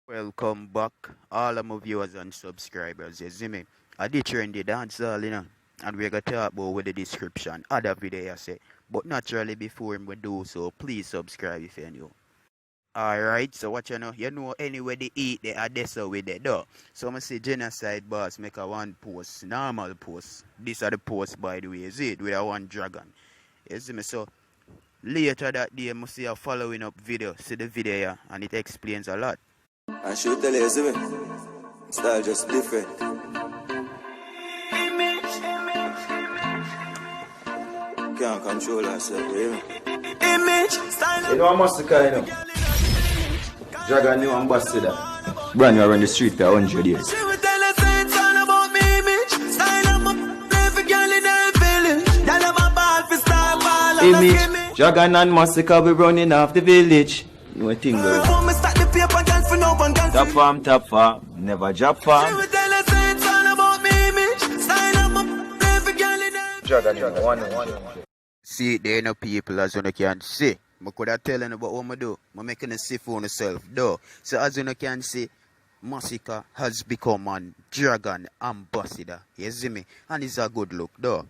Welcome back, all of my viewers and subscribers. You see me? I did trendy dancehall, and we're gonna talk about with the description other video I say. But naturally, before we do so, please subscribe if you're new. Alright, so what you know anywhere they eat, they are this with it though. So I'm say genocide boss make a one post, normal post. These are the posts by the way, is it? With a one dragon. You see me? So later that day, I see a following up video. See the video here, and it explains a lot. I should tell you, see me? Style just different. Can't control herself, you hear me? You know Masicka, you know? Dragon new ambassador. Brand new around the street for 100 years. Image, Dragon and Masicka be running off the village. No thing, girl. Top farm, never drop farm. See, there no people as you can see. I could have telling about what I do. I'm making a see for myself, though. So as you can see, Masicka has become a dragon ambassador. You see me? And it's a good look, though.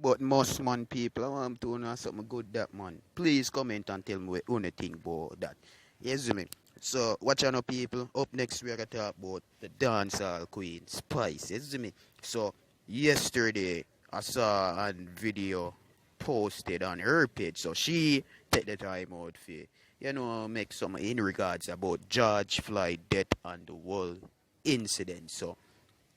But most man people, I want to know something good that man. Please comment and tell me what you think about that. You see me? So, watch out people. Up next we're going to talk about the dancehall queen, Spice. You see me? So, yesterday I saw a video posted on her page. So, she take the time out for, make some in regards about George Floyd death and the whole incident. So,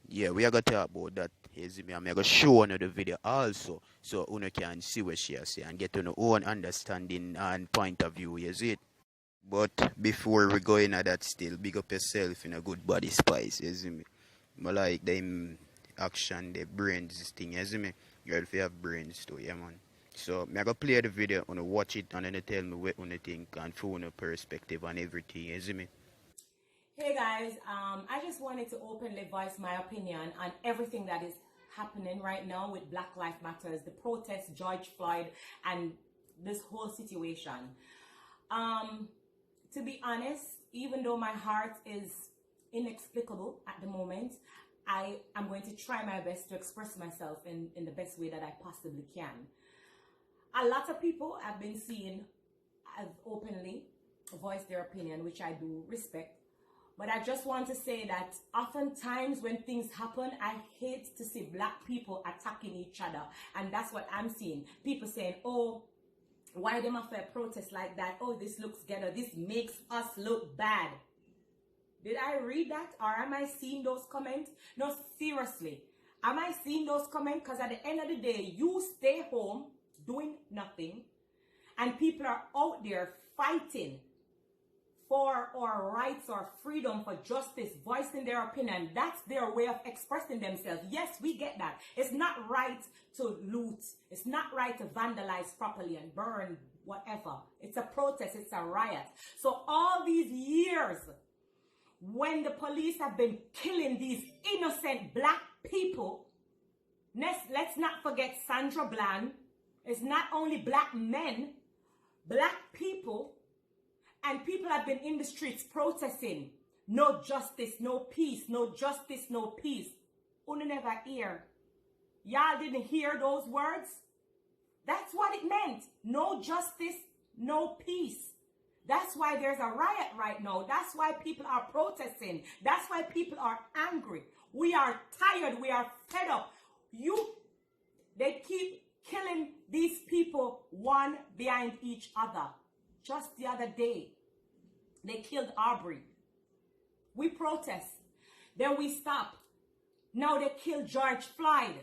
yeah, we are going to talk about that. You see me? I'm going to show you the video also. So, you can see what she has say and get to your own understanding and point of view. You see it? But before we go into that still, big up yourself in a good body Spice, you see me? I like them action, the brains thing, you see me? Girl, if you have brains too, yeah man. So, I'm going to play the video, I'm going to watch it and then tell me what you think and from your perspective and everything, you see me? Hey guys, I just wanted to openly voice my opinion on everything that is happening right now with Black Lives Matters, the protest, George Floyd, and this whole situation. To be honest, even though my heart is inexplicable at the moment, I am going to try my best to express myself in the best way that I possibly can. A lot of people have been seen as openly voice their opinion, which I do respect. But I just want to say that oftentimes when things happen, I hate to see Black people attacking each other. And that's what I'm seeing. People saying, oh, why them have a protest like that? Oh, this looks ghetto. This makes us look bad. Did I read that? Or am I seeing those comments? No, seriously. Am I seeing those comments? Because at the end of the day, you stay home doing nothing. And people are out there fighting for our rights or freedom, for justice, voicing their opinion. That's their way of expressing themselves. Yes, we get that. It's not right to loot. It's not right to vandalize properly and burn whatever. It's a protest. It's a riot. So all these years, when the police have been killing these innocent Black people, let's not forget Sandra Bland. It's not only Black men, Black people. And people have been in the streets protesting. No justice, no peace. No justice, no peace. Una never hear. Y'all didn't hear those words? That's what it meant. No justice, no peace. That's why there's a riot right now. That's why people are protesting. That's why people are angry. We are tired. We are fed up. They keep killing these people one behind each other. Just the other day, they killed Aubrey. We protest. Then we stop. Now they kill George Floyd.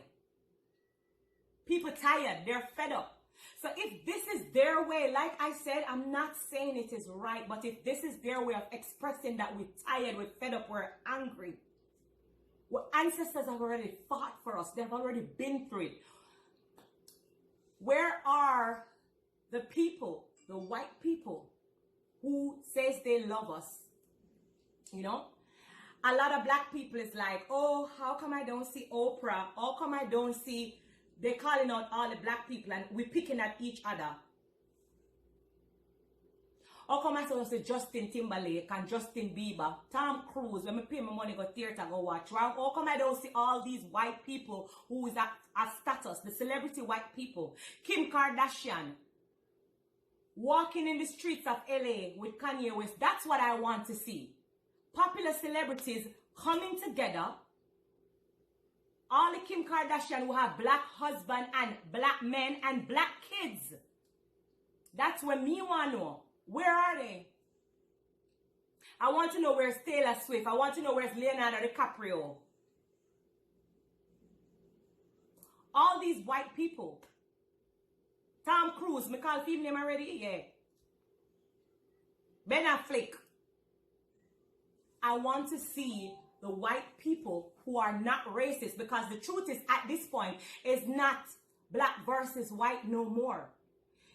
People tired. They're fed up. So if this is their way, like I said, I'm not saying it is right, but if this is their way of expressing that we're tired, we're fed up, we're angry. Our ancestors have already fought for us. They've already been through it. Where are the people, the white people, who says they love us? A lot of Black people is like, oh, how come I don't see Oprah? How come I don't see, they're calling out all the Black people and we're picking at each other. How come I say Justin Timberlake and Justin Bieber, Tom Cruise, when I pay my money go theater go watch? Right? How come I don't see all these white people who is at status, the celebrity white people? Kim Kardashian walking in the streets of LA with Kanye West. That's what I want to see. Popular celebrities coming together. All the Kim Kardashian who have black husband and black men and black kids. That's what me want to know. Where are they? I want to know where's Taylor Swift. I want to know where's Leonardo DiCaprio. All these white people. Tom Cruise, me call him name already? Yeah. Ben Affleck. I want to see the white people who are not racist, because the truth is at this point is not black versus white no more.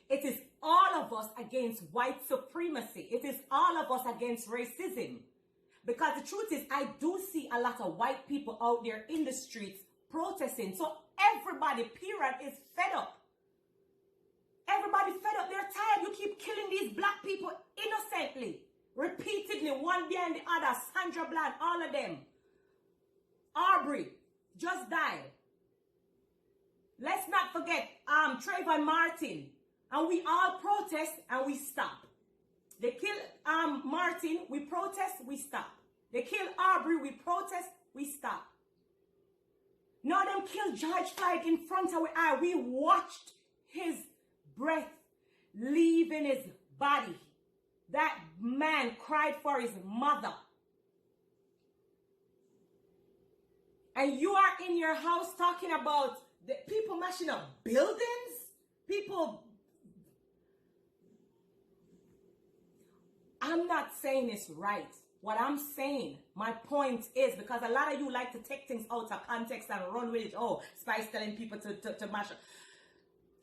It is all of us against white supremacy. It is all of us against racism. Because the truth is, I do see a lot of white people out there in the streets protesting. So everybody, period, is fed up. Everybody fed up. They're tired. You keep killing these black people innocently, repeatedly, one behind the other. Sandra Bland, all of them. Aubrey just died. Let's not forget Trayvon Martin. And we all protest and we stop. They kill Martin, we protest, we stop. They kill Aubrey, we protest, we stop. Now them kill George Floyd in front of our eye. We watched his breath leaving his body. That man cried for his mother. And you are in your house talking about the people mashing up buildings? People... I'm not saying it's right. What I'm saying, my point is, because a lot of you like to take things out of context and run with it. Oh, Spice telling people to mash up.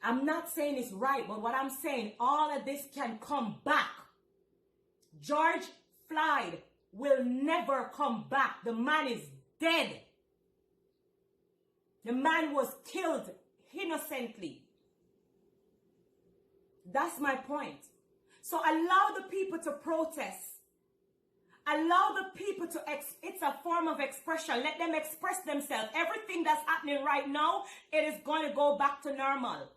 I'm not saying it's right, but what I'm saying, all of this can come back. George Floyd will never come back. The man is dead. The man was killed innocently. That's my point. So allow the people to protest. Allow the people to, it's a form of expression. Let them express themselves. Everything that's happening right now, it is going to go back to normal.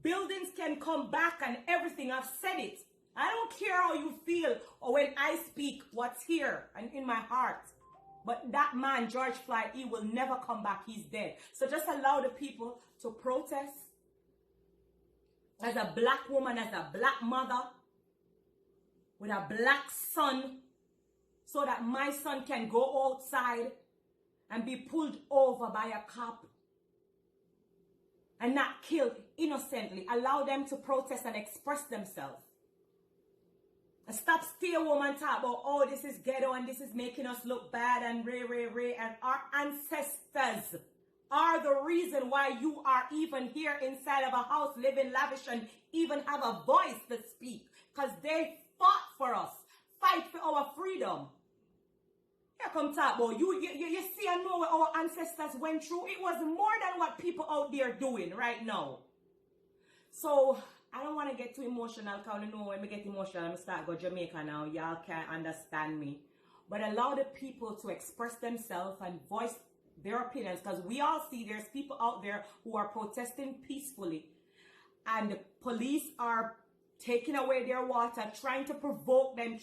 Buildings can come back and everything. I've said it. I don't care how you feel or when I speak what's here and in my heart. But that man, George Floyd, he will never come back. He's dead. So just allow the people to protest. As a black woman, as a black mother, with a black son, so that my son can go outside and be pulled over by a cop and not killed innocently. Allow them to protest and express themselves. And stop stay woman talk about, oh, this is ghetto and this is making us look bad and ray. And our ancestors are the reason why you are even here inside of a house, living lavish and even have a voice to speak. Because they fought for us, fight for our freedom. Here come talk about you see and know what our ancestors went through. It was more than what people out there doing right now. So I don't want to get too emotional, because you know when I get emotional, I'm start go Jamaica now. Y'all can't understand me. But allow the people to express themselves and voice their opinions, because we all see there's people out there who are protesting peacefully, and the police are taking away their water, trying to provoke them,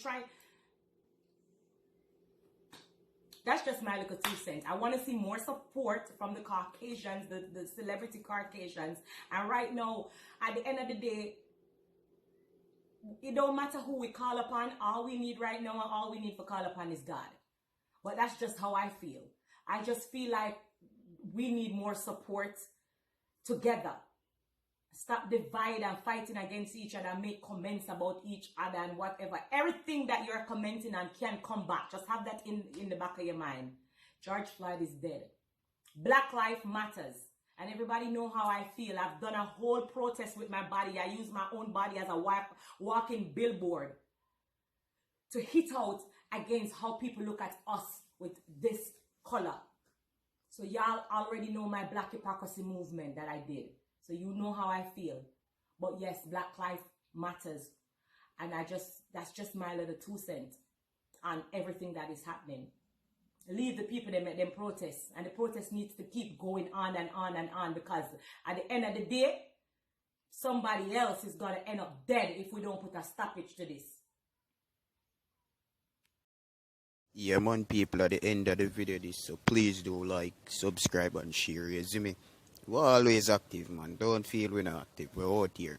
That's just my little 2 cents. I want to see more support from the Caucasians, the celebrity Caucasians. And right now, at the end of the day, it don't matter who we call upon. All we need right now and all we need for call upon is God. But that's just how I feel. I just feel like we need more support together. Stop dividing and fighting against each other and make comments about each other and whatever. Everything that you're commenting on can come back. Just have that in the back of your mind. George Floyd is dead. Black life matters. And everybody know how I feel. I've done a whole protest with my body. I use my own body as a walking billboard to hit out against how people look at us with this color. So y'all already know my Black Hypocrisy movement that I did. So you know how I feel. But yes, Black life matters. And that's just my little 2 cents on everything that is happening. Leave the people, they make them protest. And the protest needs to keep going on and on and on, because at the end of the day, somebody else is going to end up dead if we don't put a stoppage to this. Yeah, man, people, at the end of the video, this, so please do like, subscribe, and share. You see me? We're always active, man. Don't feel we're not active. We're out here.